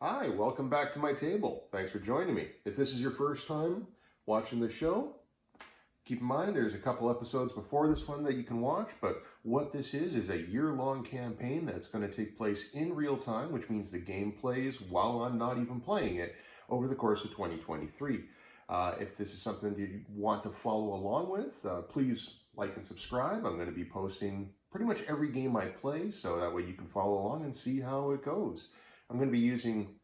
Hi, welcome back to my table. Thanks for joining me. If this is your first time watching the show, keep in mind there's a couple episodes before this one that you can watch, but what this is a year-long campaign that's going to take place in real time, which means the game plays while I'm not even playing it over the course of 2023. If this is something you want to follow along with, please like and subscribe. I'm going to be posting pretty much every game I play, so that way you can follow along and see how it goes. I'm going to be using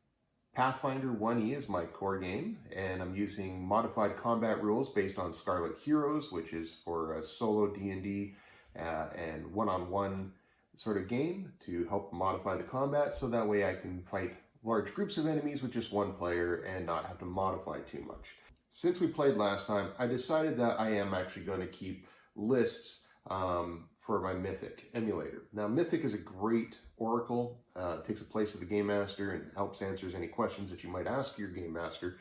Pathfinder 1E as my core game, and I'm using modified combat rules based on Scarlet Heroes, which is for a solo D&D and one-on-one sort of game to help modify the combat, so that way I can fight large groups of enemies with just one player and not have to modify too much. Since we played last time, I decided that I am actually going to keep lists for my Mythic emulator. Now, Mythic is a great oracle. It takes the place of the Game Master and helps answers any questions that you might ask your Game Master.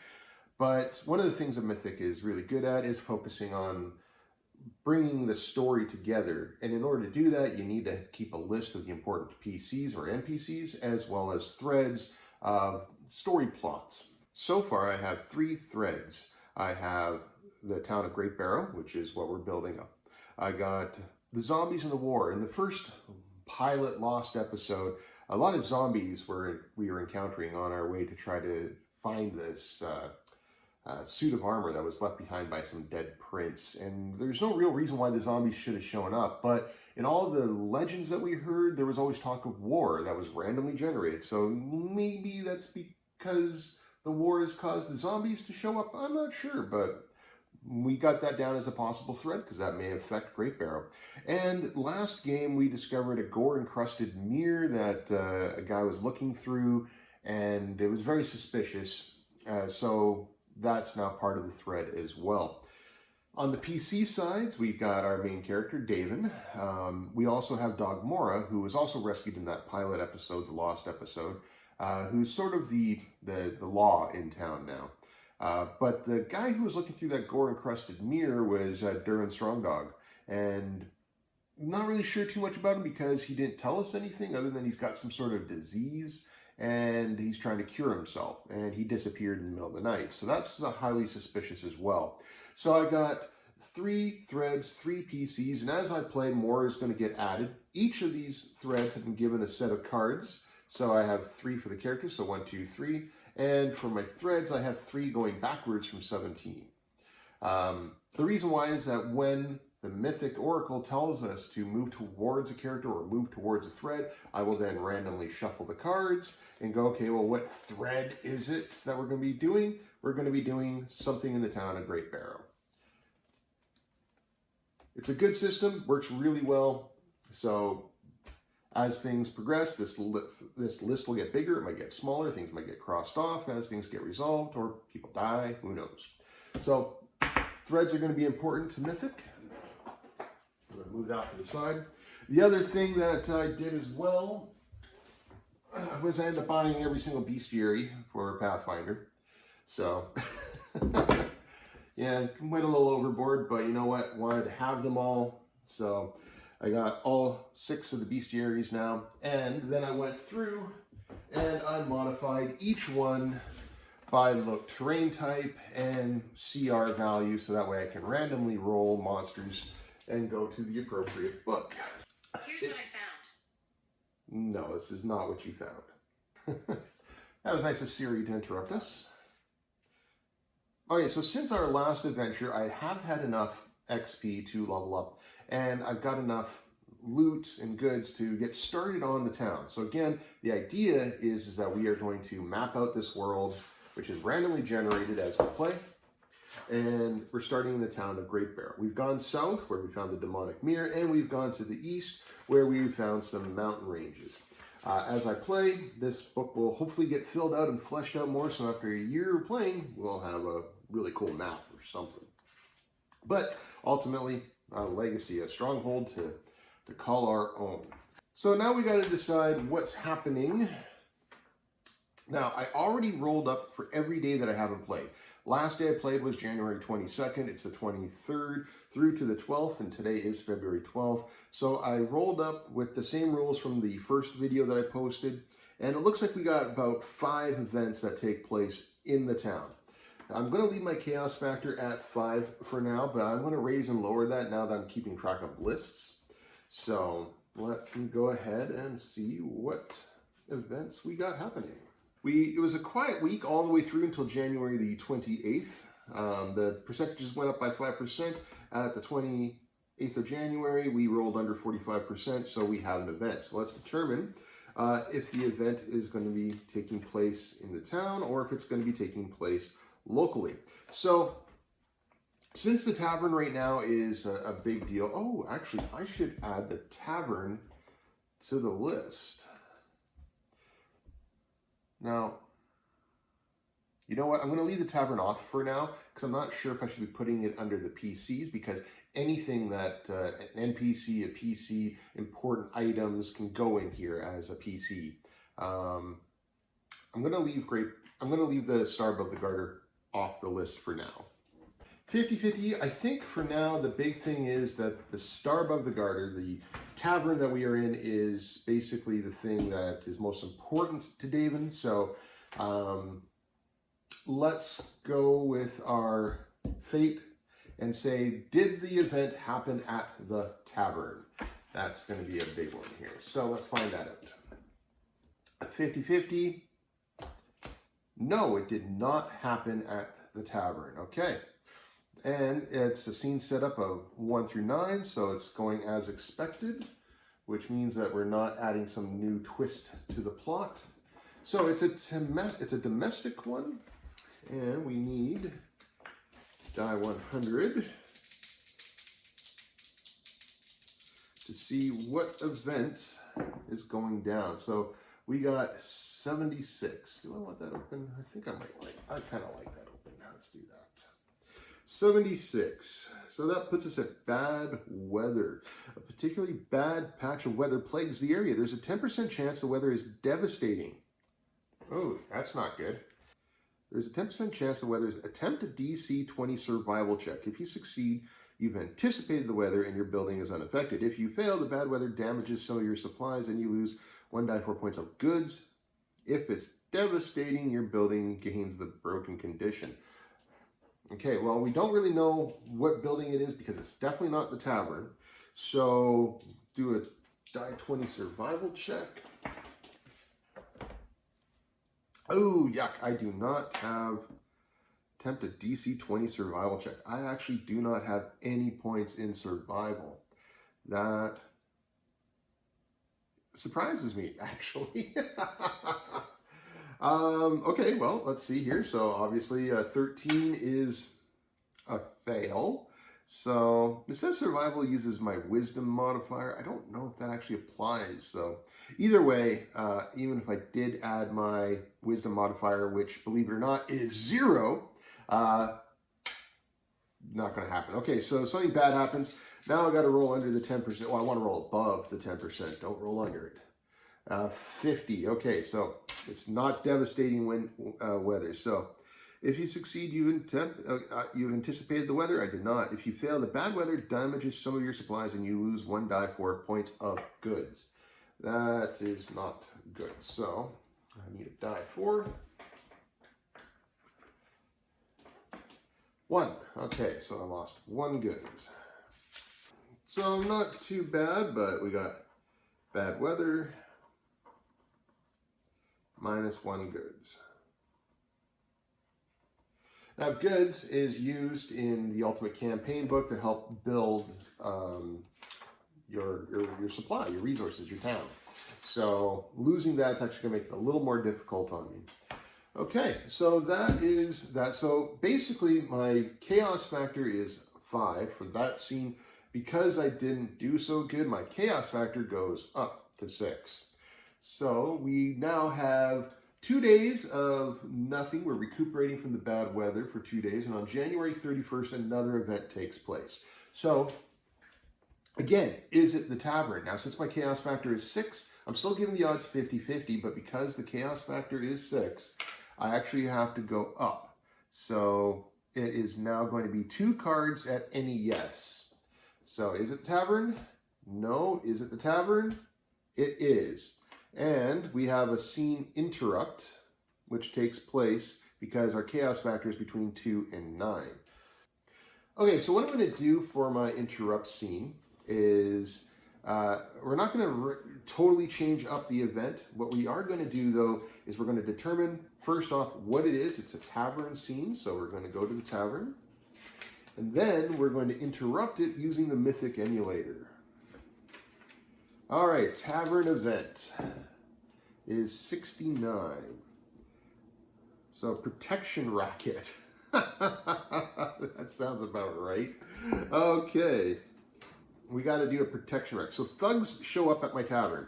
But one of the things that Mythic is really good at is focusing on bringing the story together. And in order to do that, you need to keep a list of the important PCs or NPCs, as well as threads of story plots. So far, I have 3 threads. I have the town of Great Barrow, which is what we're building up. I got the zombies in the war. In the first pilot Lost episode, a lot of zombies we were encountering on our way to try to find this suit of armor that was left behind by some dead prince. And there's no real reason why the zombies should have shown up, but in all the legends that we heard, there was always talk of war that was randomly generated. So maybe that's because the war has caused the zombies to show up. I'm not sure, but we got that down as a possible threat because that may affect Great Barrow. And last game, we discovered a gore-encrusted mirror that a guy was looking through, and it was very suspicious. So that's now part of the thread as well. On the PC sides, we've got our main character, Daven. We also have Dog Mora, who was also rescued in that pilot episode, the Lost episode, who's sort of the law in town now. But the guy who was looking through that gore-encrusted mirror was Durin Strongdog, and not really sure too much about him because he didn't tell us anything other than he's got some sort of disease and he's trying to cure himself, and he disappeared in the middle of the night. So that's highly suspicious as well. So I got 3 threads, 3 PCs, and as I play, more is going to get added. Each of these threads have been given a set of cards. So I have 3 for the characters, so 1, 2, 3. And for my threads, I have 3 going backwards from 17. The reason why is that when the Mythic Oracle tells us to move towards a character or move towards a thread, I will then randomly shuffle the cards and go, okay, well, what thread is it that we're going to be doing? We're going to be doing something in the town of Great Barrow. It's a good system, works really well. So as things progress, this list will get bigger, it might get smaller, things might get crossed off as things get resolved, or people die, who knows. So threads are going to be important to Mythic. I'm going to move that to the side. The other thing that I did as well was I ended up buying every single bestiary for Pathfinder. So, yeah, went a little overboard, but you know what? Wanted to have them all. So I got all 6 of the bestiaries now, and then I went through and I modified each one by the terrain type and CR value, so that way I can randomly roll monsters and go to the appropriate book. Here's what I found. No, this is not what you found. That was nice of Siri to interrupt us. Okay, so since our last adventure, I have had enough XP to level up, and I've got enough loot and goods to get started on the town. So again, the idea is that we are going to map out this world, which is randomly generated as we play, and we're starting in the town of Great Barrow. We've gone south, where we found the demonic mirror, and we've gone to the east, where we found some mountain ranges. As I play, this book will hopefully get filled out and fleshed out more, so after a year of playing, we'll have a really cool map or something. But ultimately, a legacy, a stronghold to call our own. So now we got to decide what's happening. Now, I already rolled up for every day that I haven't played. Last day I played was January 22nd. It's the 23rd through to the 12th, and today is February 12th. So I rolled up with the same rules from the first video that I posted, And it looks like we got about 5 events that take place in the town. I'm going to leave my chaos factor at 5 for now, but I'm going to raise and lower that now that I'm keeping track of lists. So let me go ahead and see what events we got happening. It was a quiet week all the way through until January the 28th. The percentages went up by 5%. At the 28th of January, we rolled under 45%, so we had an event. So let's determine if the event is going to be taking place in the town or if it's going to be taking place locally. So since the tavern right now is a big deal, oh, actually, I should add the tavern to the list. Now, you know what? I'm going to leave the tavern off for now because I'm not sure if I should be putting it under the PCs, because anything that an NPC, a PC, important items can go in here as a PC. I'm going to leave the Star Above the Garter off the list for now. 50-50, I think for now the big thing is that the Star Above the Garter, the tavern that we are in, is basically the thing that is most important to David. So let's go with our fate and say, did the event happen at the tavern? That's going to be a big one here. So let's find that out. 50-50, no, it did not happen at the tavern. Okay. And it's a scene setup of 1 through 9, so it's going as expected, which means that we're not adding some new twist to the plot. So it's a domestic one, and we need die 100 to see what event is going down. So we got 76. Do I want that open? I think I kind of like that open. Let's do that. 76. So that puts us at bad weather. A particularly bad patch of weather plagues the area. There's a 10% chance the weather is devastating. Oh, that's not good. There's a 10% chance the weather is attempt a DC 20 survival check. If you succeed, you've anticipated the weather and your building is unaffected. If you fail, the bad weather damages some of your supplies and you lose 1 die 4 points of goods. If it's devastating, your building gains the broken condition. Okay, well, we don't really know what building it is because it's definitely not the tavern. So do a die 20 survival check. Oh, yuck, I do not have attempt a DC 20 survival check. I actually do not have any points in survival. That surprises me, actually. Okay, well, let's see here. So obviously 13 is a fail. So it says survival uses my wisdom modifier. I don't know if that actually applies. So either way, even if I did add my wisdom modifier, which, believe it or not, is 0, not going to happen. Okay, so something bad happens. Now I got to roll under the 10%. Well, I want to roll above the 10%. Don't roll under it. 50. Okay, so it's not devastating weather. So if you succeed, you've anticipated the weather. I did not. If you fail, the bad weather damages some of your supplies and you lose 1 die 4 points of goods. That is not good. So I need a die 4. 1. Okay, so I lost 1 goods. So not too bad, but we got bad weather, -1 goods. Now, goods is used in the Ultimate Campaign book to help build your supply, your resources, your town. So losing that's actually going to make it a little more difficult on me. Okay, so that is that. So basically, my chaos factor is 5 for that scene. Because I didn't do so good, my chaos factor goes up to 6. So we now have 2 days of nothing. We're recuperating from the bad weather for 2 days. And on January 31st, another event takes place. So again, is it the tavern? Now, since my chaos factor is 6, I'm still giving the odds 50-50. But because the chaos factor is 6, I actually have to go up. So it is now going to be 2 cards at any yes. So is it the tavern? No. Is it the tavern? It is. And we have a scene interrupt, which takes place because our chaos factor is between 2 and 9. Okay, so what I'm going to do for my interrupt scene is we're not going to totally change up the event. What we are going to do, though, is we're going to determine, first off, what it is. It's a tavern scene, so we're going to go to the tavern. And then we're going to interrupt it using the Mythic Emulator. All right, tavern event is 69. So protection racket. That sounds about right. Okay, we got to do a protection racket. So thugs show up at my tavern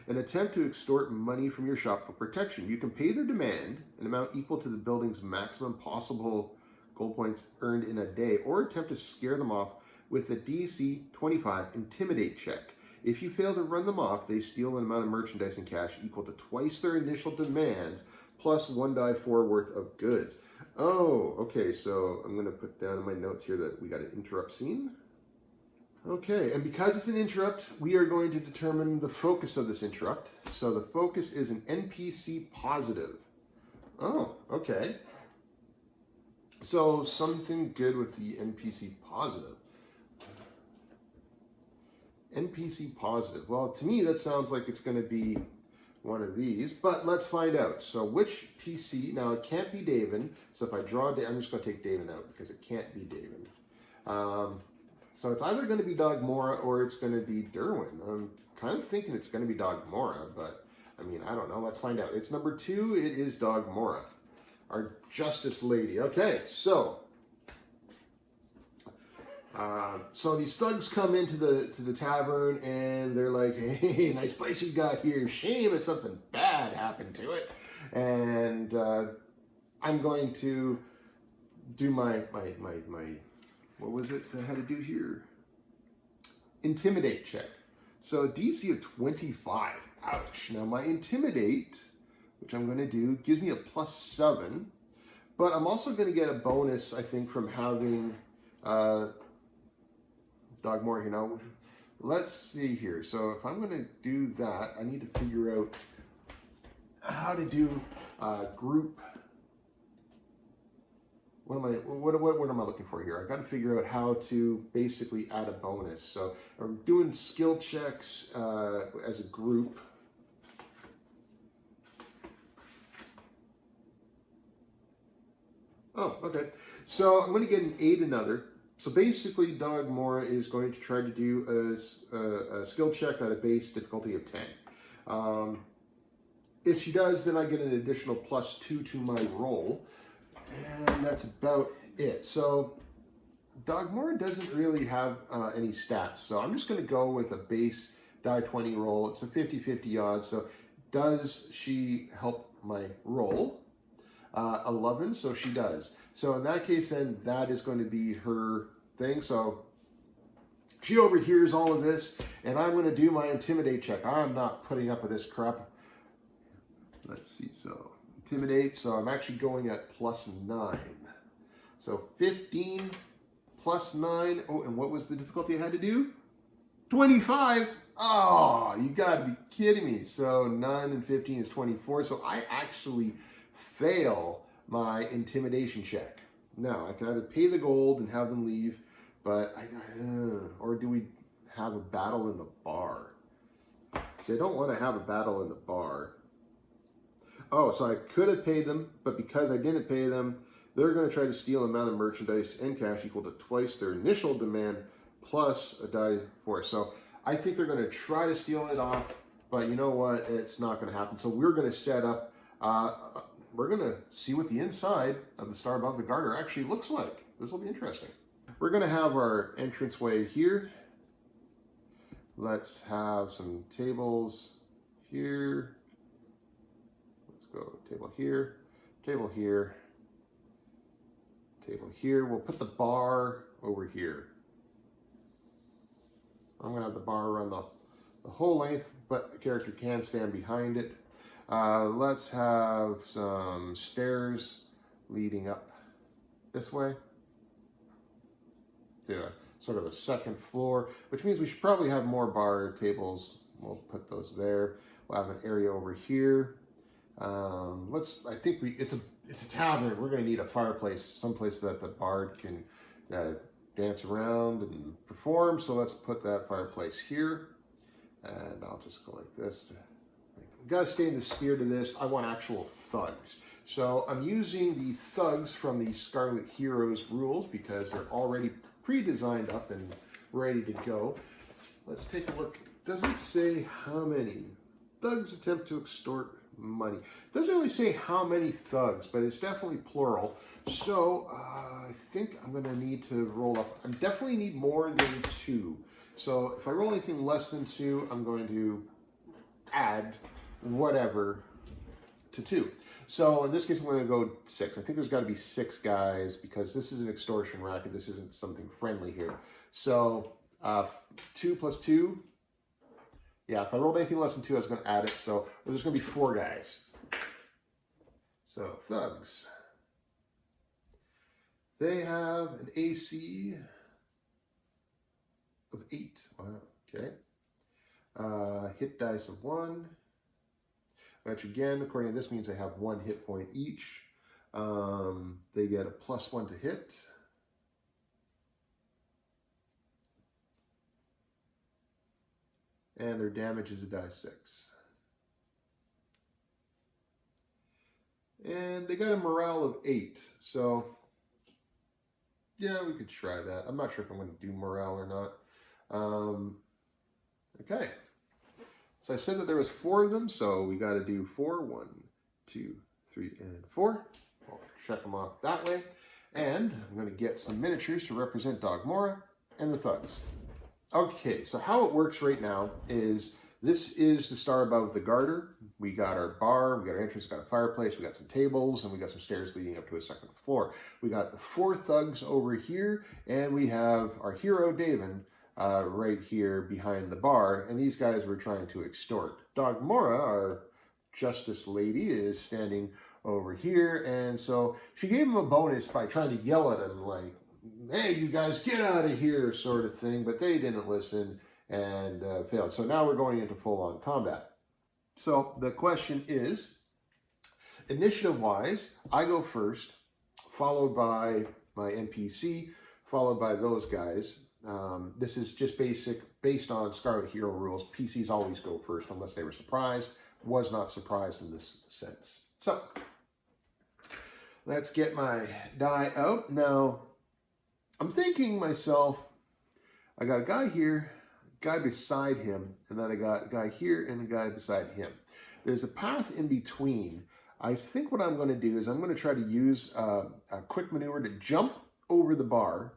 and attempt to extort money from your shop for protection. You can pay their demand, an amount equal to the building's maximum possible gold points earned in a day, or attempt to scare them off with a DC 25 intimidate check. If you fail to run them off, they steal an amount of merchandise and cash equal to twice their initial demands, plus 1 die 4 worth of goods. Oh, okay, so I'm going to put down in my notes here that we got an interrupt scene. Okay, and because it's an interrupt, we are going to determine the focus of this interrupt. So the focus is an NPC positive. Oh, okay. So something good with the NPC positive. NPC positive. Well, to me, that sounds like it's going to be one of these, but let's find out. So which PC, now it can't be David, so if I draw, I'm just going to take David out because it can't be David. So it's either going to be Dogmora or it's going to be Derwin. I'm kind of thinking it's going to be Dogmora, but I mean, I don't know. Let's find out. It's number 2. It is Dogmora, our Justice Lady. Okay, so these thugs come into the tavern and they're like, "Hey, nice place you got here. Shame if something bad happened to it." And I'm going to do my what was it I had to do here? Intimidate check. So DC of 25. Ouch. Now my intimidate, which I'm going to do, gives me a +7, but I'm also going to get a bonus, I think, from having Dogmore, you know. Let's see here. So if I'm going to do that, I need to figure out how to do group. What am I looking for here? I've got to figure out how to basically add a bonus. So I'm doing skill checks as a group. Oh, okay. So I'm going to get an 8 another. So basically, Dogmora is going to try to do a skill check at a base difficulty of 10. If she does, then I get an additional +2 to my roll. And that's about it. So Dogmora doesn't really have any stats. So I'm just going to go with a base die 20 roll. It's a 50-50 odds. So does she help my roll? 11, so she does. So in that case, then that is going to be her thing. So she overhears all of this, and I'm going to do my intimidate check. I'm not putting up with this crap. Let's see, so intimidate, so I'm actually going at +9. So 15 +9. Oh, and what was the difficulty I had to do? 25. Oh, you gotta be kidding me. So 9 and 15 is 24. So I actually fail my intimidation check. Now, I can either pay the gold and have them leave, but or do we have a battle in the bar? See, I don't want to have a battle in the bar. Oh, so I could have paid them, but because I didn't pay them, they're going to try to steal an amount of merchandise and cash equal to twice their initial demand plus a die 4. So I think they're going to try to steal it off, but you know what? It's not going to happen. So we're going to set up, we're going to see what the inside of the Star Above the Garter actually looks like. This will be interesting. We're going to have our entranceway here. Let's have some tables here. Let's go table here, table here, table here. We'll put the bar over here. I'm going to have the bar run the whole length, but the character can stand behind it. Let's have some stairs leading up this way to a sort of a second floor, which means we should probably have more bar tables. We'll put those there. We'll have an area over here. I think it's a tavern. We're going to need a fireplace, someplace that the bard can dance around and perform. So let's put that fireplace here. And I'll just go like this. We've got to stay in the spirit of this. I want actual thugs. So I'm using the thugs from the Scarlet Heroes rules because they're already pre-designed up and ready to go. Let's take a look. It doesn't say how many. Thugs attempt to extort money. It doesn't really say how many thugs, but it's definitely plural. So I think I'm going to need to roll up. I definitely need more than 2. So if I roll anything less than 2, I'm going to add whatever to 2. So in this case, I'm going to go 6. I think there's got to be 6 guys because this is an extortion racket. This isn't something friendly here. So 2 plus 2. Yeah, if I rolled anything less than 2, I was going to add it. So there's going to be 4 guys. So thugs. They have an AC of 8. Wow, okay. Hit dice of 1. Which again, according to this, means they have 1 hit point each. They get a +1 to hit. And their damage is a die 6. And they got a morale of 8. So, yeah, we could try that. I'm not sure if I'm going to do morale or not. Okay. So I said that there was 4 of them, so we got to do 4. 1, 2, 3, and 4. I'll check them off that way. And I'm going to get some miniatures to represent Dogmora and the thugs. Okay, so how it works right now is this is the star above the garter. We got our bar, we got our entrance, we got a fireplace, we got some tables, and we got some stairs leading up to a 2nd floor. We got the 4 thugs over here, and we have our hero, David, right here behind the bar, and these guys were trying to extort. Dogmora, our justice lady, is standing over here, and so she gave him a bonus by trying to yell at him like, hey, you guys, get out of here, sort of thing, but they didn't listen and failed. So now we're going into full-on combat. So the question is, initiative-wise, I go first, followed by my NPC, followed by those guys. This is just based on Scarlet Hero rules. PCs always go first unless they were surprised. Was not surprised in this sense. So let's get my die out. Now, I'm thinking myself, I got a guy here, a guy beside him, and then I got a guy here and a guy beside him. There's a path in between. I think what I'm going to do is I'm going to try to use a quick maneuver to jump over the bar.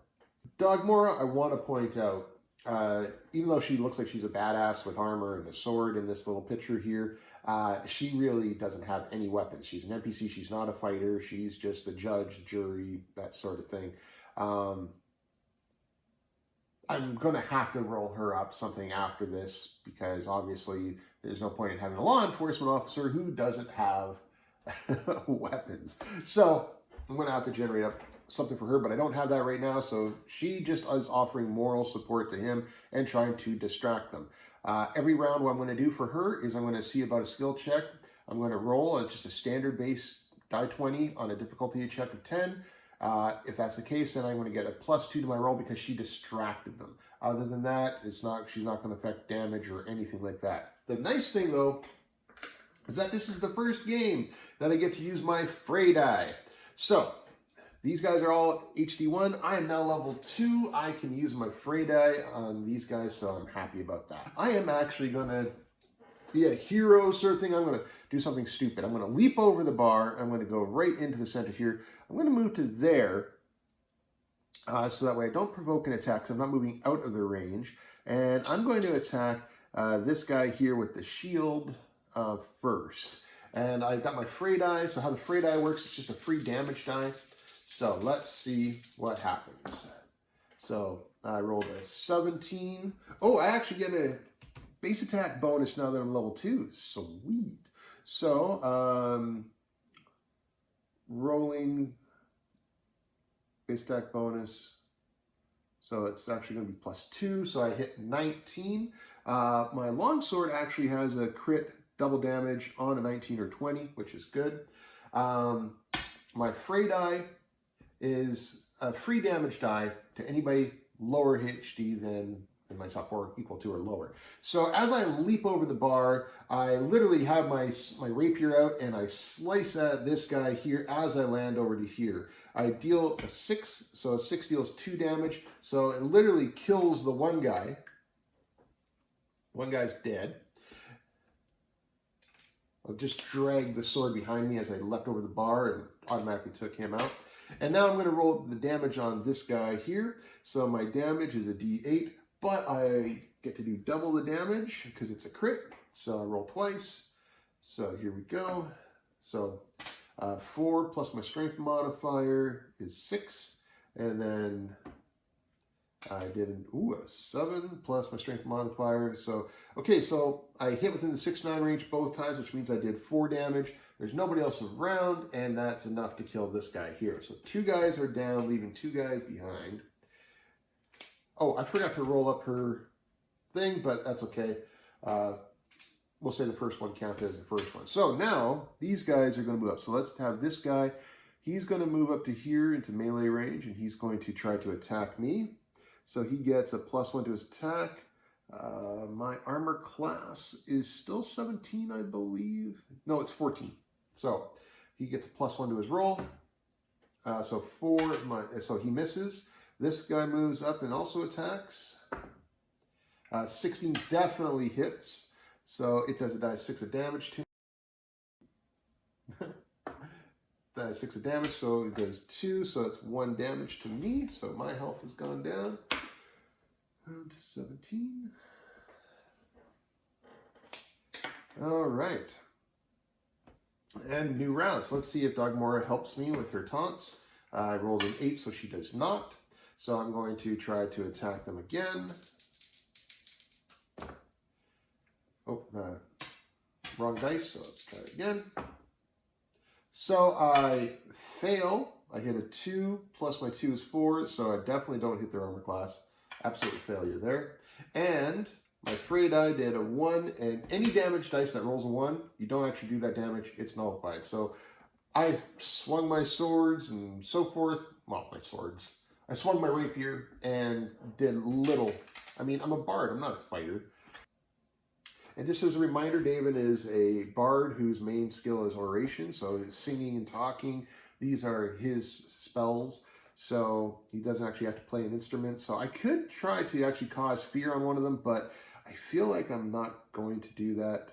Dogmora, I want to point out, even though she looks like she's a badass with armor and a sword in this little picture here, she really doesn't have any weapons. She's an NPC. She's not a fighter. She's just a judge, jury, that sort of thing. I'm going to have to roll her up something after this because obviously there's no point in having a law enforcement officer who doesn't have weapons. So I'm going to have to generate up something for her, but I don't have that right now. So she just is offering moral support to him and trying to distract them. Every round, what I'm going to do for her is I'm going to see about a skill check. I'm going to roll just a standard base die 20 on a difficulty check of 10. If that's the case, then I'm going to get a +2 to my roll because she distracted them. Other than that, she's not going to affect damage or anything like that. The nice thing, though, is that this is the first game that I get to use my Fray die. So these guys are all HD1. I am now level 2. I can use my Fray die on these guys, so I'm happy about that. I am actually going to be a hero sort of thing. I'm going to do something stupid. I'm going to leap over the bar. I'm going to go right into the center here. I'm going to move to there so that way I don't provoke an attack because I'm not moving out of the range. And I'm going to attack this guy here with the shield first. And I've got my Fray die. So how the Fray die works, it's just a free damage die. So let's see what happens. So I rolled a 17. Oh, I actually get a base attack bonus now that I'm level 2. Sweet. So rolling base attack bonus. So it's actually going to be +2. So I hit 19. My longsword actually has a crit double damage on a 19 or 20, which is good. My Fray die is a free damage die to anybody lower HD than myself, or equal to or lower. So as I leap over the bar, I literally have my rapier out and I slice at this guy here as I land over to here. I deal a 6, so a 6 deals 2 damage. So it literally kills the one guy. One guy's dead. I'll just drag the sword behind me as I leapt over the bar and automatically took him out. And now I'm going to roll the damage on this guy here. So my damage is a D8, but I get to do double the damage because it's a crit. So I roll twice. So here we go. So 4 plus my strength modifier is 6. And then I did a 7 plus my strength modifier. So, okay, so I hit within the 6-9 range both times, which means I did 4 damage. There's nobody else around, and that's enough to kill this guy here. So 2 guys are down, leaving 2 guys behind. Oh, I forgot to roll up her thing, but that's okay. We'll say the first one counted as the first one. So now these guys are going to move up. So let's have this guy. He's going to move up to here into melee range, and he's going to try to attack me. So he gets a +1 to his attack. My armor class is still 17, I believe. No, it's 14. So he gets a +1 to his roll. So he misses. This guy moves up and also attacks. 16 definitely hits. So it does a die 6 of damage to me. Die 6 of damage, so it does 2, so it's 1 damage to me. So my health has gone down to 17. All right. And new rounds. Let's see if Dogmora helps me with her taunts. I rolled an 8, so she does not. So I'm going to try to attack them again. Oh, wrong dice, so let's try it again. So I fail. I hit a 2, plus my 2 is 4, so I definitely don't hit their armor class. Absolute failure there. And my Fray die did a 1, and any damage dice that rolls a 1, you don't actually do that damage, it's nullified. So I swung my swords and so forth. Well, my swords. I swung my rapier and did little. I mean, I'm a bard, I'm not a fighter. And just as a reminder, David is a bard whose main skill is oration, so singing and talking. These are his spells, so he doesn't actually have to play an instrument. So I could try to actually cause fear on one of them, but I feel like I'm not going to do that.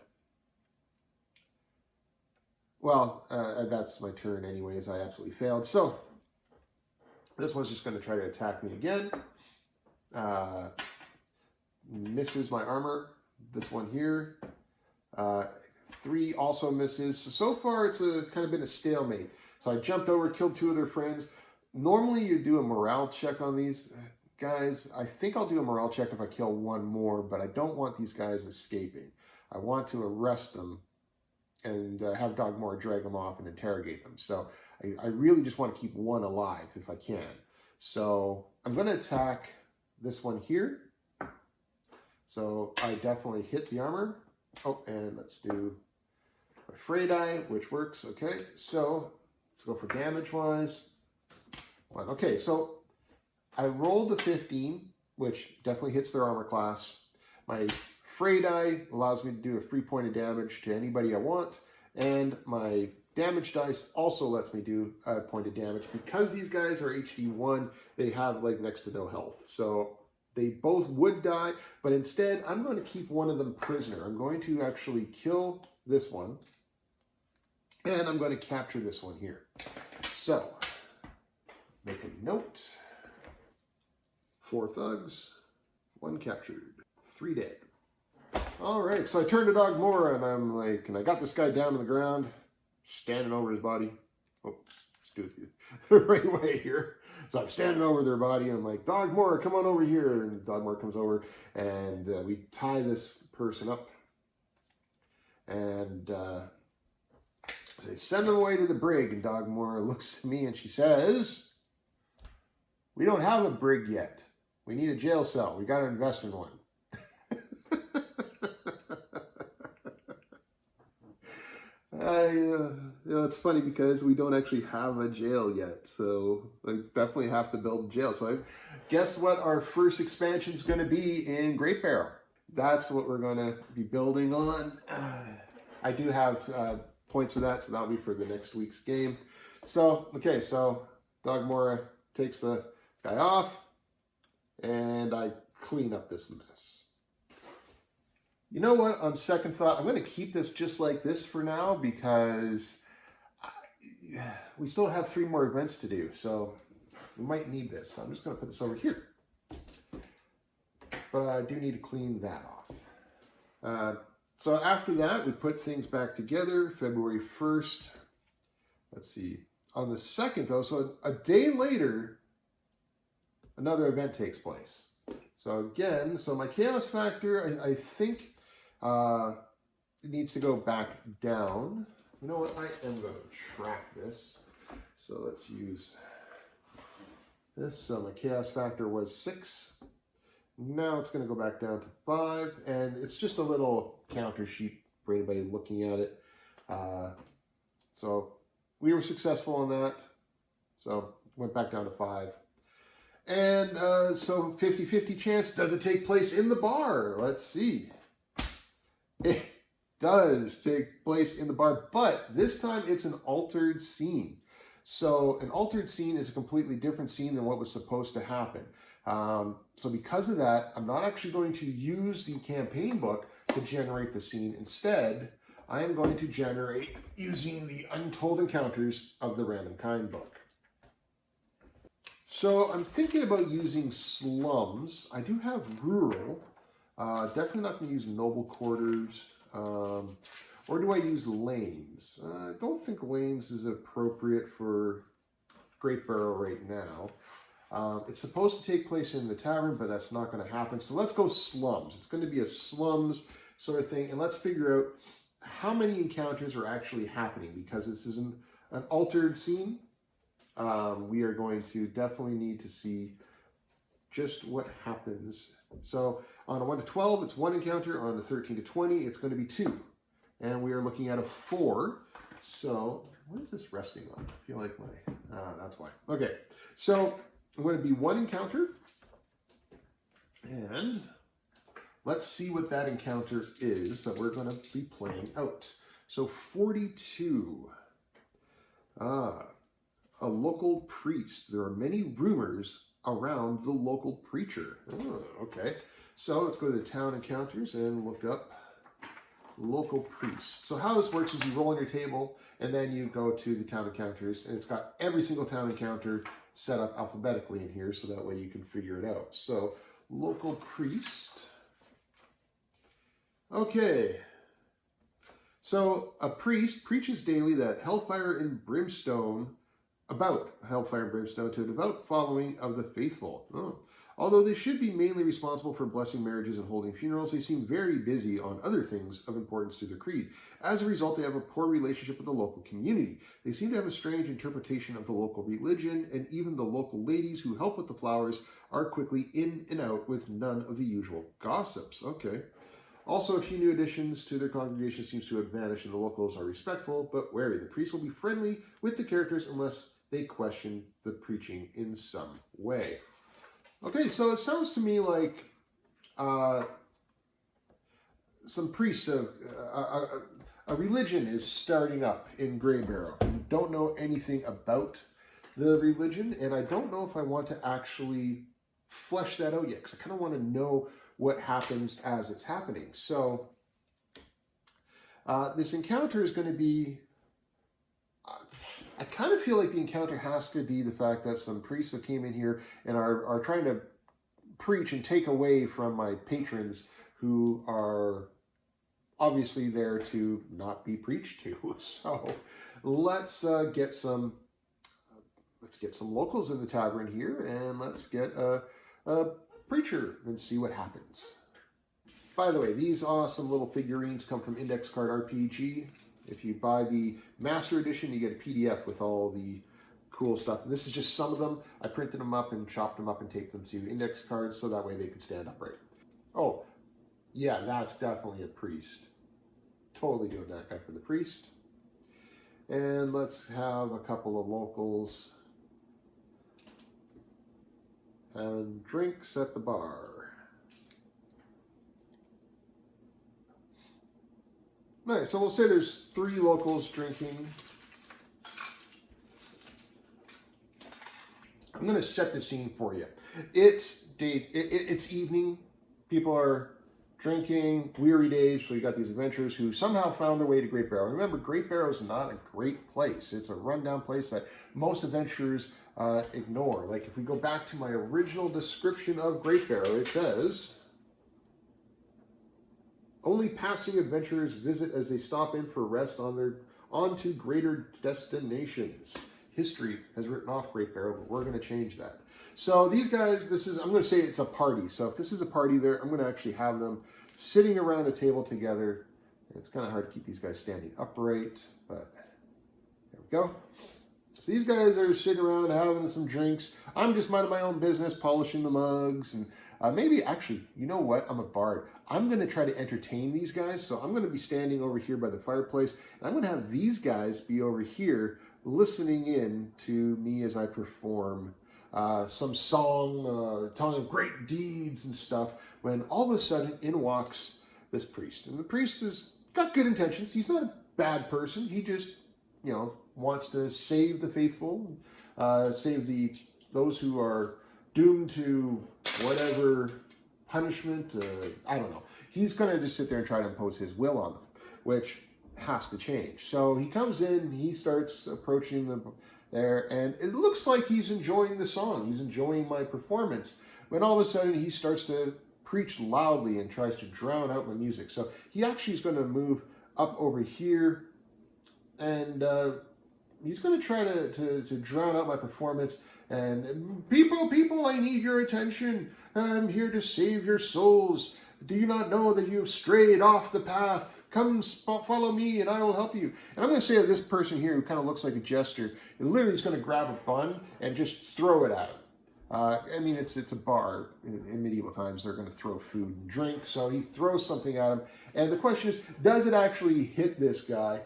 Well, that's my turn anyways. I absolutely failed. So this one's just going to try to attack me again. Misses my armor. This one here, 3 also misses. So far, it's kind of been a stalemate. So I jumped over, killed 2 of their friends. Normally, you do a morale check on these guys. I think I'll do a morale check if I kill 1 more, but I don't want these guys escaping. I want to arrest them and have Dogmora drag them off and interrogate them. So I really just want to keep 1 alive if I can. So I'm going to attack this one here. So I definitely hit the armor. Oh, and let's do a Fray die, which works. Okay, so let's go for damage-wise. Okay, so I rolled a 15, which definitely hits their armor class. My Fray die allows me to do a free point of damage to anybody I want, and my damage dice also lets me do a point of damage. Because these guys are HD 1, they have like next to no health. So they both would die, but instead I'm going to keep one of them prisoner. I'm going to actually kill this one, and I'm going to capture this one here. So, make a note. 4 thugs, 1 captured, 3 dead. All right, so I turned to Dogmora, and I'm like, and I got this guy down on the ground, standing over his body. Oh, let's do it the right way here. So I'm standing over their body, and I'm like, Dogmora, come on over here. And Dogmora comes over, and we tie this person up. And say, send them away to the brig. And Dogmora looks at me, and she says, we don't have a brig yet. We need a jail cell. We got to invest in one. It's funny because we don't actually have a jail yet, so I definitely have to build a jail. So guess what our first expansion is going to be in Great Barrel? That's what we're going to be building on. I do have points for that, so that'll be for the next week's game. So, okay, so Dogmora takes the guy off, and I clean up this mess. You know what? On second thought, I'm going to keep this just like this for now because we still have 3 more events to do, so we might need this. So I'm just going to put this over here. But I do need to clean that off. So after that, we put things back together, February 1st. Let's see. On the 2nd, though, so a day later, another event takes place. So again, so my chaos factor, I think it needs to go back down. You know what? I am going to track this. So let's use this. So my chaos factor was 6. Now it's going to go back down to 5. And it's just a little counter sheet for anybody looking at it. So we were successful on that. So went back down to 5. And so 50-50 chance, does it take place in the bar? Let's see. It does take place in the bar, but this time it's an altered scene. So an altered scene is a completely different scene than what was supposed to happen. So because of that, I'm not actually going to use the campaign book to generate the scene. Instead, I am going to generate using the Untold Encounters of the Random Kind book. So I'm thinking about using slums. I do have rural. Definitely not going to use noble quarters. Or do I use lanes? I don't think lanes is appropriate for Great Barrow right now. It's supposed to take place in the tavern, but that's not going to happen. So let's go slums. It's going to be a slums sort of thing. And let's figure out how many encounters are actually happening, because this isn't an altered scene. We are going to definitely need to see just what happens. So on a 1 to 12, it's 1 encounter. On a 13 to 20, it's going to be 2. And we are looking at a 4. So what is this resting on? I feel like that's why. Okay, so I'm going to be 1 encounter. And let's see what that encounter is that we're going to be playing out. So 42. A local priest. There are many rumors around the local preacher. Oh, okay. So let's go to the town encounters and look up local priest. So how this works is you roll on your table and then you go to the town encounters, and it's got every single town encounter set up alphabetically in here, so that way you can figure it out. So local priest. Okay. So a priest preaches daily that hellfire and brimstone about hellfire and brimstone to a devout following of the faithful. Oh. Although they should be mainly responsible for blessing marriages and holding funerals, they seem very busy on other things of importance to their creed. As a result, they have a poor relationship with the local community. They seem to have a strange interpretation of the local religion, and even the local ladies who help with the flowers are quickly in and out with none of the usual gossips. Okay. Also, a few new additions to their congregation seems to have vanished, and the locals are respectful but wary. The priest will be friendly with the characters unless they question the preaching in some way. Okay, so it sounds to me like some priests of a religion is starting up in Grey Barrow. I don't know anything about the religion, and I don't know if I want to actually flesh that out yet, because I kind of want to know what happens as it's happening. So this encounter is going to be, I kind of feel like the encounter has to be the fact that some priests that came in here and are trying to preach and take away from my patrons who are obviously there to not be preached to. So let's get some locals in the tavern here, and let's get a preacher and see what happens. By the way, these awesome little figurines come from Index Card RPG. If you buy the Master Edition, you get a PDF with all the cool stuff. And this is just some of them. I printed them up and chopped them up and taped them to index cards so that way they can stand upright. Oh, yeah, that's definitely a priest. Totally doing that guy for the priest. And let's have a couple of locals having drinks at the bar. Nice, so we'll say there's 3 locals drinking. I'm going to set the scene for you. It's it's evening. People are drinking, weary days. So you got these adventurers who somehow found their way to Great Barrow. Remember, Great Barrow is not a great place. It's a rundown place that most adventurers ignore. Like if we go back to my original description of Great Barrow, it says, only passing adventurers visit as they stop in for rest on to greater destinations. History has written off Great Barrow, but we're going to change that. So these guys, I'm going to say it's a party. So if this is a party there, I'm going to actually have them sitting around a table together. It's kind of hard to keep these guys standing upright, but there we go. So these guys are sitting around having some drinks. I'm just minding my own business, polishing the mugs, and maybe actually, you know what? I'm a bard. I'm going to try to entertain these guys. So I'm going to be standing over here by the fireplace, and I'm going to have these guys be over here listening in to me as I perform some song, telling great deeds and stuff, when all of a sudden in walks this priest. And the priest has got good intentions. He's not a bad person. He just, you know, wants to save the faithful, save those who are doomed to whatever punishment. I don't know. He's going to just sit there and try to impose his will on them, which has to change. So he comes in, he starts approaching them there, and it looks like he's enjoying the song. He's enjoying my performance. When all of a sudden he starts to preach loudly and tries to drown out my music. So he actually is going to move up over here, and he's going to try to drown out my performance. And people, I need your attention. I'm here to save your souls. Do you not know that you've strayed off the path? Come follow me and I will help you. And I'm going to say that this person here, who kind of looks like a jester, literally is going to grab a bun and just throw it at him. I mean, it's a bar. In medieval times, they're going to throw food and drink. So he throws something at him. And the question is, does it actually hit this guy?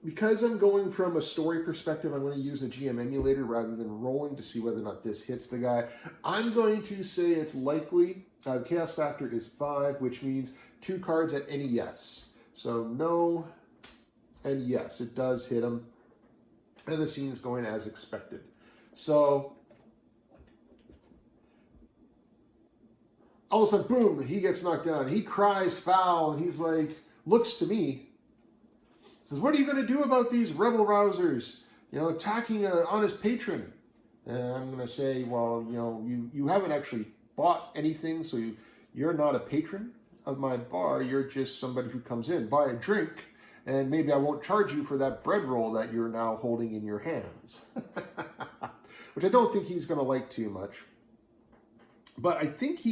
Because I'm going from a story perspective, I'm going to use a GM emulator rather than rolling to see whether or not this hits the guy. I'm going to say it's likely. The chaos factor is 5, which means 2 cards at any yes. So no and yes, it does hit him. And the scene's going as expected. So all of a sudden, boom, he gets knocked down. He cries foul, and he's like, looks to me, says, what are you going to do about these rebel rousers, you know, attacking an honest patron? And I'm going to say, well, you know, you haven't actually bought anything, so you're not a patron of my bar. You're just somebody who comes in, buy a drink, and maybe I won't charge you for that bread roll that you're now holding in your hands. Which I don't think he's going to like too much. But I think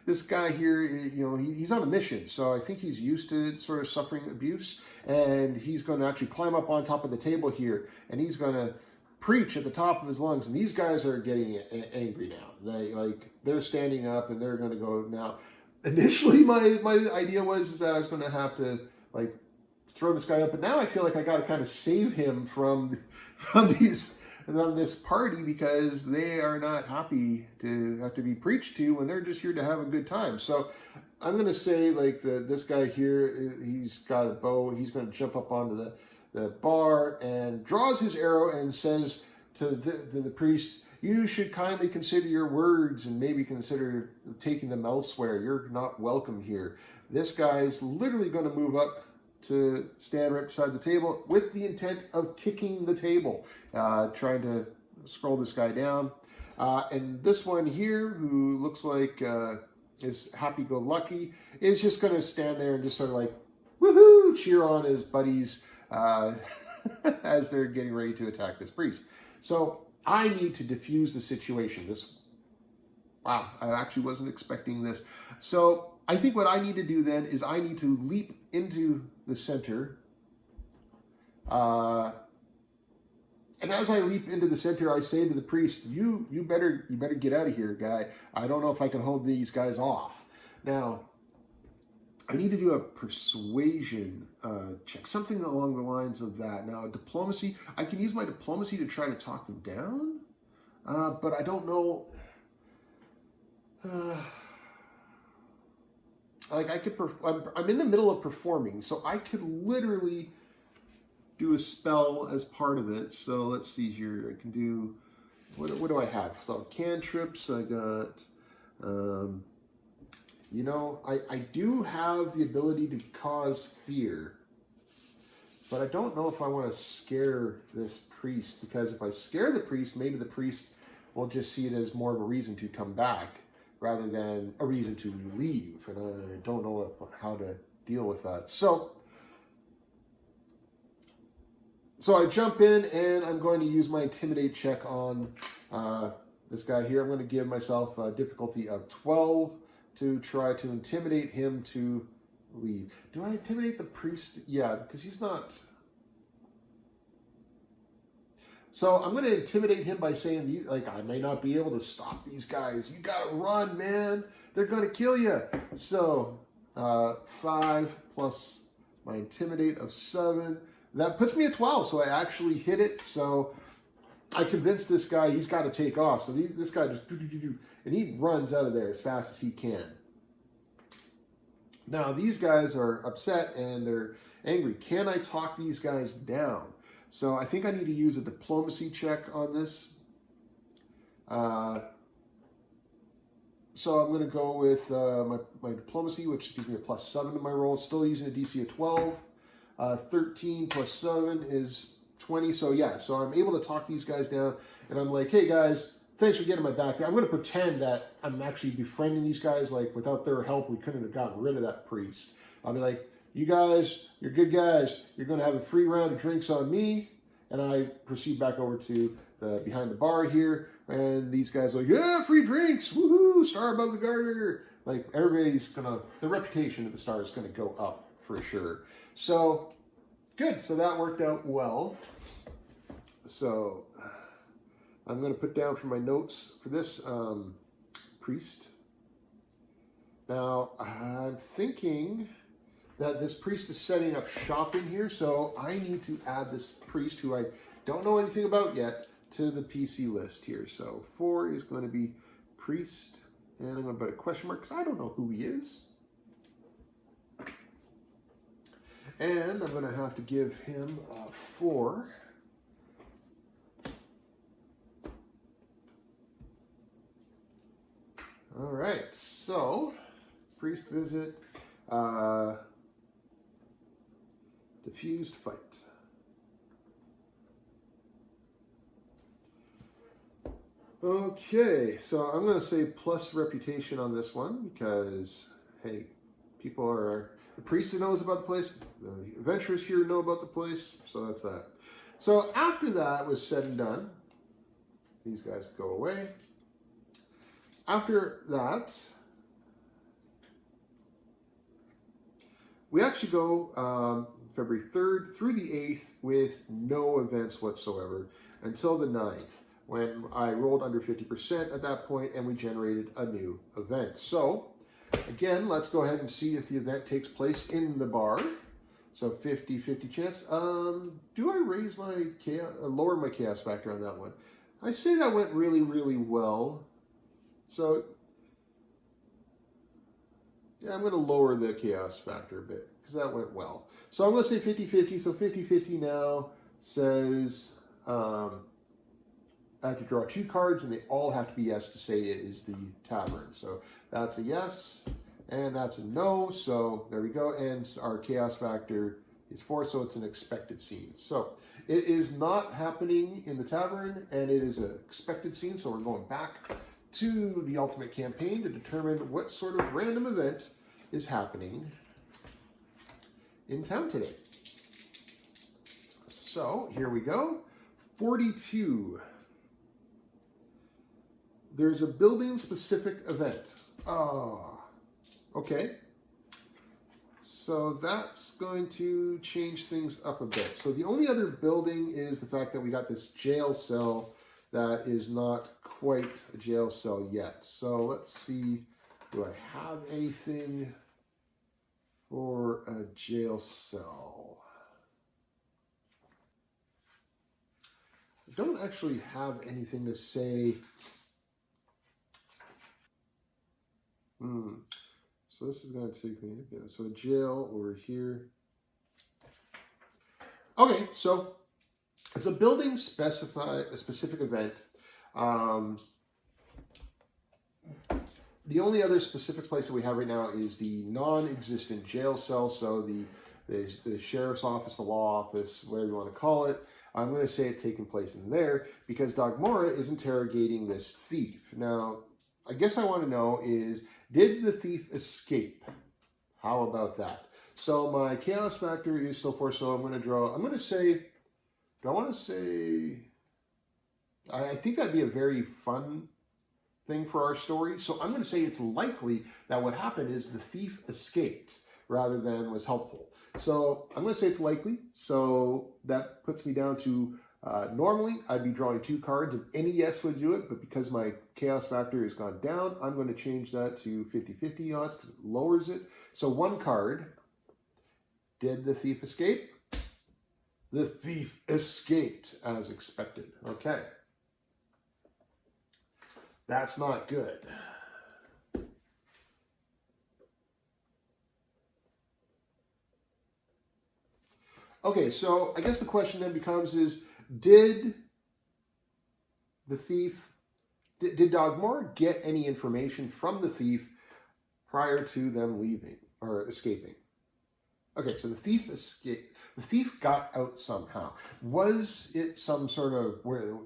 this guy here, you know, he's on a mission, so I think he's used to sort of suffering abuse, and he's going to actually climb up on top of the table here, and he's going to preach at the top of his lungs. And these guys are getting angry now. They're standing up, and they're going to go now. Initially, my idea was that I was going to have to like throw this guy up, but now I feel like I got to kind of save him from this party, because they are not happy to have to be preached to when they're just here to have a good time. So I'm going to say, like, this guy here, he's got a bow. He's going to jump up onto the bar and draws his arrow and says to the priest, you should kindly consider your words and maybe consider taking them elsewhere. You're not welcome here. This guy's literally going to move up to stand right beside the table with the intent of kicking the table, trying to scroll this guy down. And this one here, who looks like is happy-go-lucky, is just going to stand there and just sort of like, woohoo, cheer on his buddies as they're getting ready to attack this priest. So I need to diffuse the situation. Wow, I actually wasn't expecting this. So I think what I need to do then is I need to leap into the center. And as I leap into the center, I say to the priest, you better get out of here, guy. I don't know if I can hold these guys off. Now, I need to do a persuasion check, something along the lines of that. Now, diplomacy, I can use my diplomacy to try to talk them down, but I don't know. Like I could, I'm in the middle of performing, so I could literally do a spell as part of it. So let's see here. I can do, what do I have? So cantrips, I got, you know, I do have the ability to cause fear, but I don't know if I want to scare this priest, because if I scare the priest, maybe the priest will just see it as more of a reason to come back rather than a reason to leave, and I don't know how to deal with that. So I jump in, and I'm going to use my Intimidate check on this guy here. I'm going to give myself a difficulty of 12 to try to intimidate him to leave. Do I intimidate the priest? Yeah, because he's not. So I'm going to intimidate him by saying, these, like, I may not be able to stop these guys. You got to run, man. They're going to kill you. So 5 plus my Intimidate of 7. That puts me at 12, so I actually hit it. So I convinced this guy he's got to take off. So this guy just and he runs out of there as fast as he can. Now these guys are upset and they're angry. Can I talk these guys down? So I think I need to use a diplomacy check on this. So I'm going to go with my diplomacy, which gives me a +7 to my roll. Still using a DC of 12. 13 plus 7 is 20. So yeah, so I'm able to talk these guys down. And I'm like, hey guys, thanks for getting my back there. I'm going to pretend that I'm actually befriending these guys. Like without their help, we couldn't have gotten rid of that priest. I'll be like, you guys, you're good guys. You're going to have a free round of drinks on me. And I proceed back over to the behind the bar here. And these guys are like, yeah, free drinks. Woohoo, star above the garter. Like everybody's going to, the reputation of the star is going to go up for sure. So good. So that worked out well. So I'm going to put down for my notes for this priest. Now I'm thinking that this priest is setting up shop in here, so I need to add this priest, who I don't know anything about yet, to the PC list here. So 4 is going to be priest, and I'm going to put a question mark because I don't know who he is. And I'm going to have to give him 4. All right, so priest visit. Diffused fight. Okay, so I'm going to say plus reputation on this one because, hey, people are, the priest knows about the place, the adventurers here know about the place, so that's that. So after that was said and done, these guys go away. After that, we actually go February 3rd through the 8th with no events whatsoever until the 9th, when I rolled under 50% at that point and we generated a new event. So again, let's go ahead and see if the event takes place in the bar. So 50-50 chance. Do I raise my chaos, lower my chaos factor on that one? I say that went really, really well. So yeah, I'm going to lower the chaos factor a bit because that went well. So I'm going to say 50-50. So 50-50 now says I have to draw 2 cards and they all have to be yes to say it is the tavern. So that's a yes and that's a no. So there we go. And our chaos factor is 4. So it's an expected scene. So it is not happening in the tavern and it is an expected scene. So we're going back to the ultimate campaign to determine what sort of random event is happening in town today. So here we go. 42. There's a building specific event. Oh, okay. So that's going to change things up a bit. So the only other building is the fact that we got this jail cell that is not quite a jail cell yet. So let's see, do I have anything for a jail cell. I don't actually have anything to say. So this is going to take me, yeah, so a jail over here. Okay, so it's a building specific event. The only other specific place that we have right now is the non-existent jail cell. So the sheriff's office, the law office, whatever you want to call it. I'm going to say it taking place in there because Dogmora is interrogating this thief. Now, I guess I want to know is, did the thief escape? How about that? So my chaos factor is still 4, so I'm going to draw. I'm going to say, do I want to say, I think that'd be a very fun thing for our story. So I'm going to say it's likely that what happened is the thief escaped rather than was helpful. So I'm going to say it's likely. So that puts me down to, normally I'd be drawing 2 cards and any yes would do it, but because my chaos factor has gone down, I'm going to change that to 50-50 odds because it lowers it. So 1 card. Did the thief escape? The thief escaped as expected. Okay. That's not good. Okay, so I guess the question then becomes is, did the thief, did Dogmora get any information from the thief prior to them leaving or escaping? Okay, so the thief escaped. The thief got out somehow. Was it some sort of where?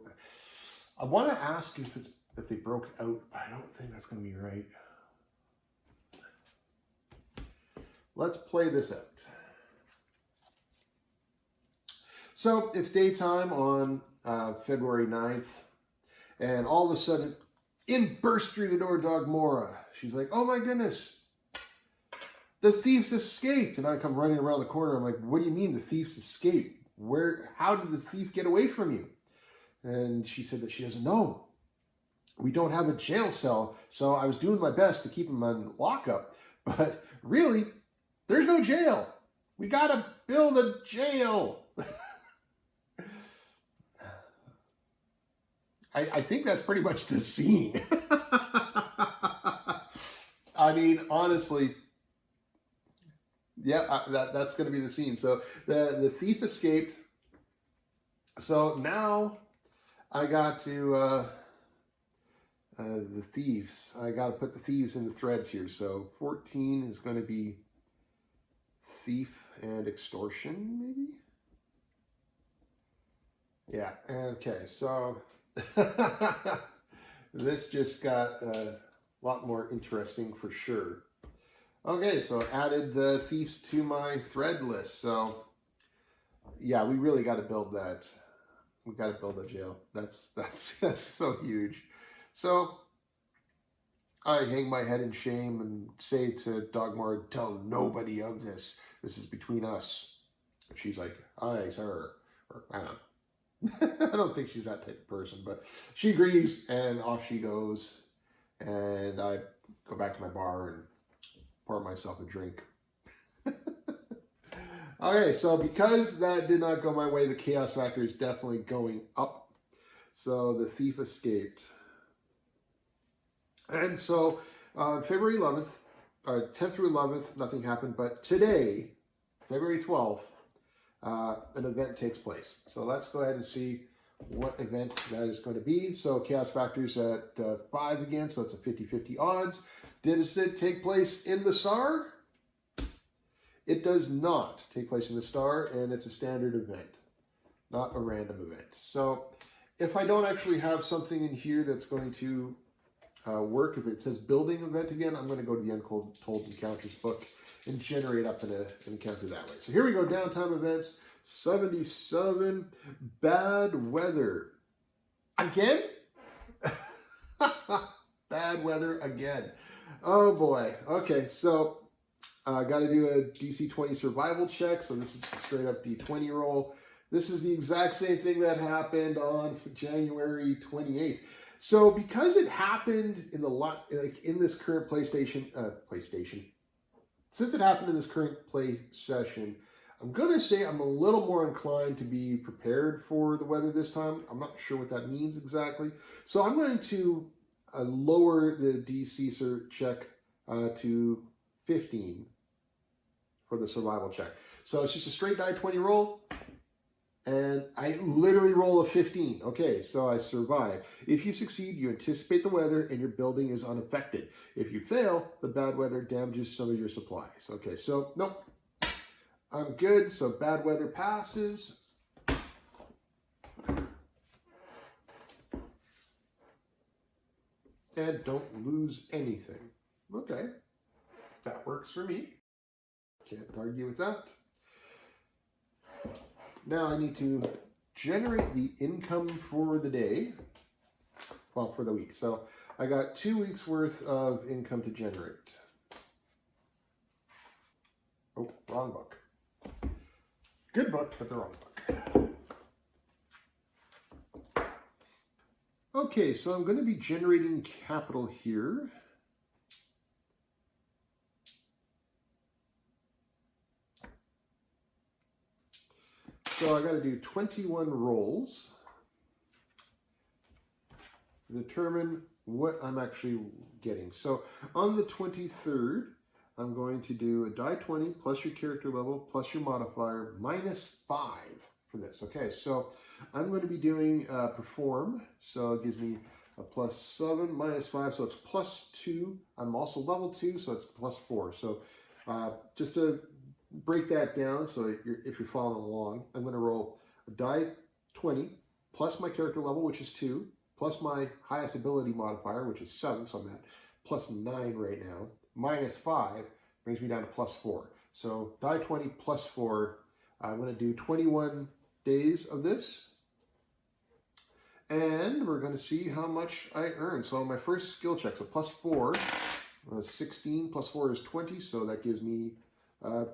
I want to ask if they broke out, but I don't think that's going to be right. Let's play this out. So it's daytime on February 9th, and all of a sudden, in bursts through the door Dogmora. She's like, "Oh my goodness, the thieves escaped!" And I come running around the corner. I'm like, "What do you mean the thieves escaped? How did the thief get away from you?" And she said that she doesn't know. We don't have a jail cell, so I was doing my best to keep him on lockup. But really, there's no jail. We gotta build a jail. I think that's pretty much the scene. I mean, honestly, yeah, that's going to be the scene. So the thief escaped. So now I got to the thieves. I got to put the thieves in the threads here. So 14 is going to be thief and extortion, maybe? Yeah, okay, so this just got a lot more interesting for sure. Okay, so I added the thieves to my thread list. So yeah, we really got to build that. We got to build a jail. That's so huge. So I hang my head in shame and say to Dogmora, "Tell nobody of this. This is between us." And she's like, "Aye, sir." Or I don't know. I don't think she's that type of person, but she agrees, and off she goes. And I go back to my bar and pour myself a drink. Okay, so because that did not go my way, the chaos factor is definitely going up. So the thief escaped. And so February 11th, 10th through 11th, nothing happened. But today, February 12th, an event takes place. So let's go ahead and see what event that is going to be. So chaos factor's at 5 again, so it's a 50-50 odds. Did it take place in the star? It does not take place in the star, and it's a standard event, not a random event. So if I don't actually have something in here that's going to work, if it says building event again, I'm going to go to the Untold Encounters book and generate up an encounter that way. So here we go, downtime events, 77, bad weather. Again? Bad weather again. Oh boy. Okay, so I got to do a DC 20 survival check. So this is a straight up D20 roll. This is the exact same thing that happened on January 28th. So because it happened in the in this current PlayStation since it happened in this current play session, I'm going to say I'm a little more inclined to be prepared for the weather this time. I'm not sure what that means exactly. So I'm going to lower the DC check to 15 for the survival check. So it's just a straight die 20 roll. And I literally roll a 15. Okay, so I survive. If you succeed, you anticipate the weather and your building is unaffected. If you fail, the bad weather damages some of your supplies. Okay, so nope. I'm good. So bad weather passes. And don't lose anything. Okay, that works for me. Can't argue with that. Now I need to generate the income for the day, well, for the week. So I got 2 weeks worth of income to generate. Oh, wrong book. Good book, but the wrong book. Okay, so I'm going to be generating capital here. So I got to do 21 rolls to determine what I'm actually getting. So on the 23rd, I'm going to do a die 20 plus your character level plus your modifier minus 5 for this. Okay, so I'm going to be doing perform. So it gives me a plus 7 minus 5, so it's plus 2. I'm also level 2, so it's plus 4. So just to break that down, so if you're following along, I'm going to roll a die 20 plus my character level, which is 2, plus my highest ability modifier, which is 7, so I'm at plus 9 right now, minus 5 brings me down to plus 4. So die 20 plus 4, I'm going to do 21 days of this, and we're going to see how much I earn. So my first skill check, so plus 4, 16 plus 4 is 20, so that gives me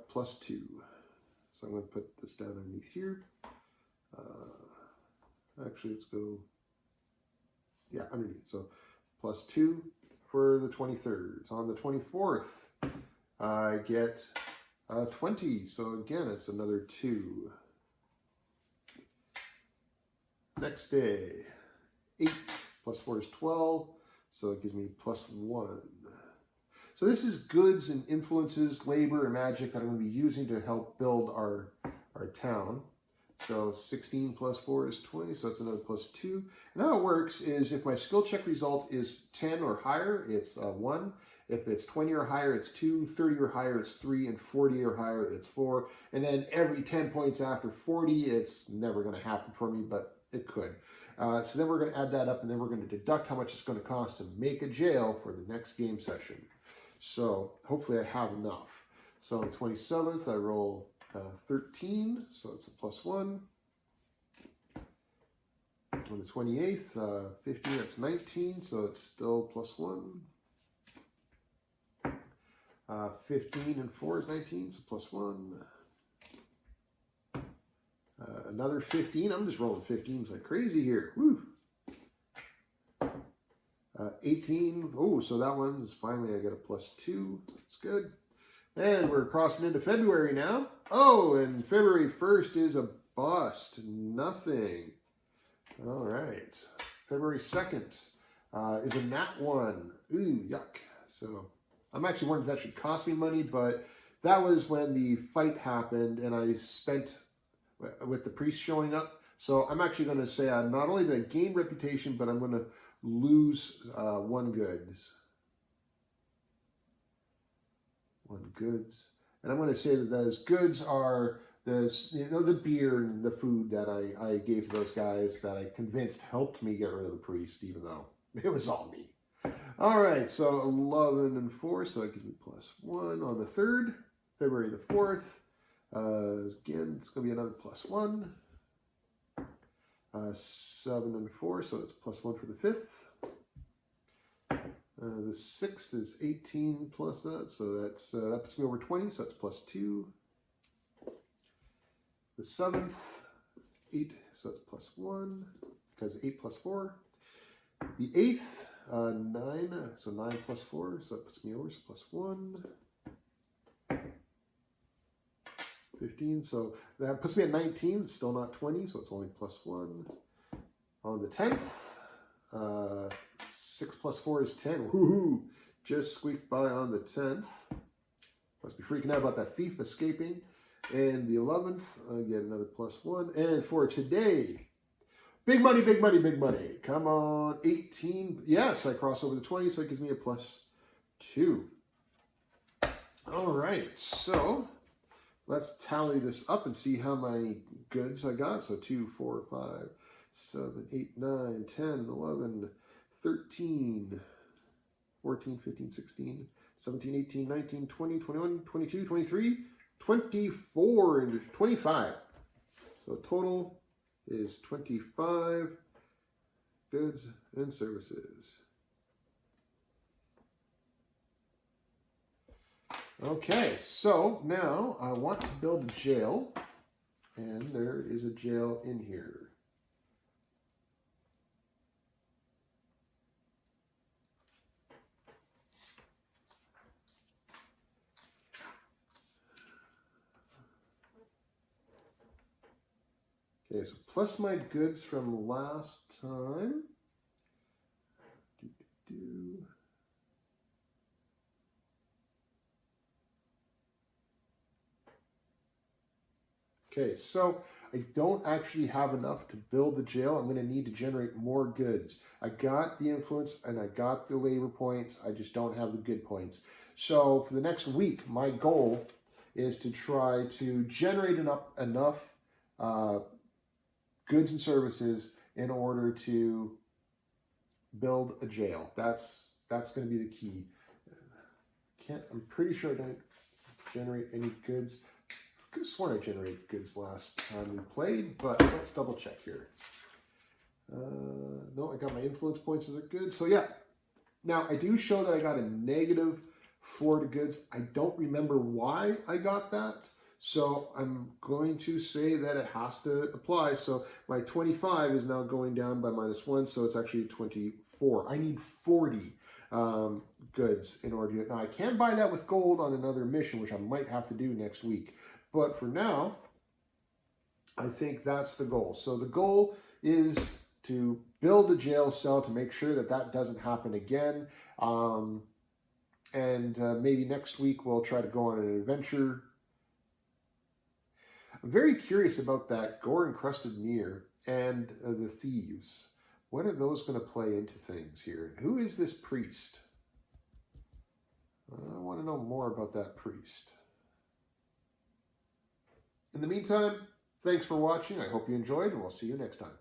plus 2. So I'm going to put this down underneath here. Actually, let's go, yeah, underneath. So plus 2 for the 23rd. On the 24th, I get 20. So again, it's another 2. Next day, 8 plus 4 is 12. So it gives me plus 1. So this is goods and influences, labor, and magic that I'm going to be using to help build our town. So 16 plus 4 is 20, so that's another plus 2. And how it works is if my skill check result is 10 or higher, it's 1. If it's 20 or higher, it's 2. 30 or higher, it's 3. And 40 or higher, it's 4. And then every 10 points after 40, it's never going to happen for me, but it could. So then we're going to add that up, and then we're going to deduct how much it's going to cost to make a jail for the next game session. So hopefully I have enough. So on the 27th, I roll 13, so it's a plus 1. On the 28th, 15, that's 19, so it's still plus 1. 15 and 4 is 19, so plus 1. Another 15, I'm just rolling 15s like crazy here. Woo! 18, oh, so that one's finally, I get a plus 2. That's good. And we're crossing into February now. Oh, and February 1st is a bust. Nothing. All right. February 2nd is a nat 1. Ooh, yuck. So I'm actually wondering if that should cost me money, but that was when the fight happened and I spent with the priest showing up. So I'm actually going to say not only did I gain reputation, but I'm going to lose 1 goods. 1 goods. And I'm going to say that those goods are the beer and the food that I gave to those guys that I convinced helped me get rid of the priest, even though it was all me. All right, so 11 and 4, so that gives me plus 1 on the 3rd. February the 4th, again, it's going to be another plus 1. 7 and 4, so it's plus 1 for the 5th. The 6th is 18 plus that, so that's that puts me over 20, so that's plus 2. The 7th, 8, so it's plus 1, because 8 plus 4. The 8th, 9, so 9 plus 4, so that puts me over, so plus 1. 15. So that puts me at 19. It's still not 20, so it's only +1. On the 10th, 6 + 4 is 10. Woohoo! Just squeaked by on the 10th. Must be freaking out about that thief escaping. And the 11th, again, another +1. And for today, big money, big money, big money. Come on, 18. Yes, I cross over the 20, so it gives me a +2. All right, so let's tally this up and see how many goods I got. So 2, 4, 5, 7, 8, 9, 10, 11, 13, 14, 15, 16, 17, 18, 19, 20, 21, 22, 23, 24, and 25. So total is 25 goods and services. Okay, so now I want to build a jail, and there is a jail in here. Okay, so plus my goods from last time. Okay, so I don't actually have enough to build the jail. I'm going to need to generate more goods. I got the influence and I got the labor points. I just don't have the good points. So for the next week, my goal is to try to generate enough goods and services in order to build a jail. That's going to be the key. I'm pretty sure I don't generate any goods. I could have sworn I generated goods last time we played, but let's double check here. No, I got my influence points as a good. So yeah, now I do show that I got a -4 to goods. I don't remember why I got that. So I'm going to say that it has to apply. So my 25 is now going down by -1, so it's actually 24. I need 40 goods in order to. Now I can buy that with gold on another mission, which I might have to do next week. But for now, I think that's the goal. So the goal is to build a jail cell to make sure that that doesn't happen again. Maybe next week we'll try to go on an adventure. I'm very curious about that gore-encrusted mirror and the thieves. What are those going to play into things here? Who is this priest? I want to know more about that priest. In the meantime, thanks for watching. I hope you enjoyed, and we'll see you next time.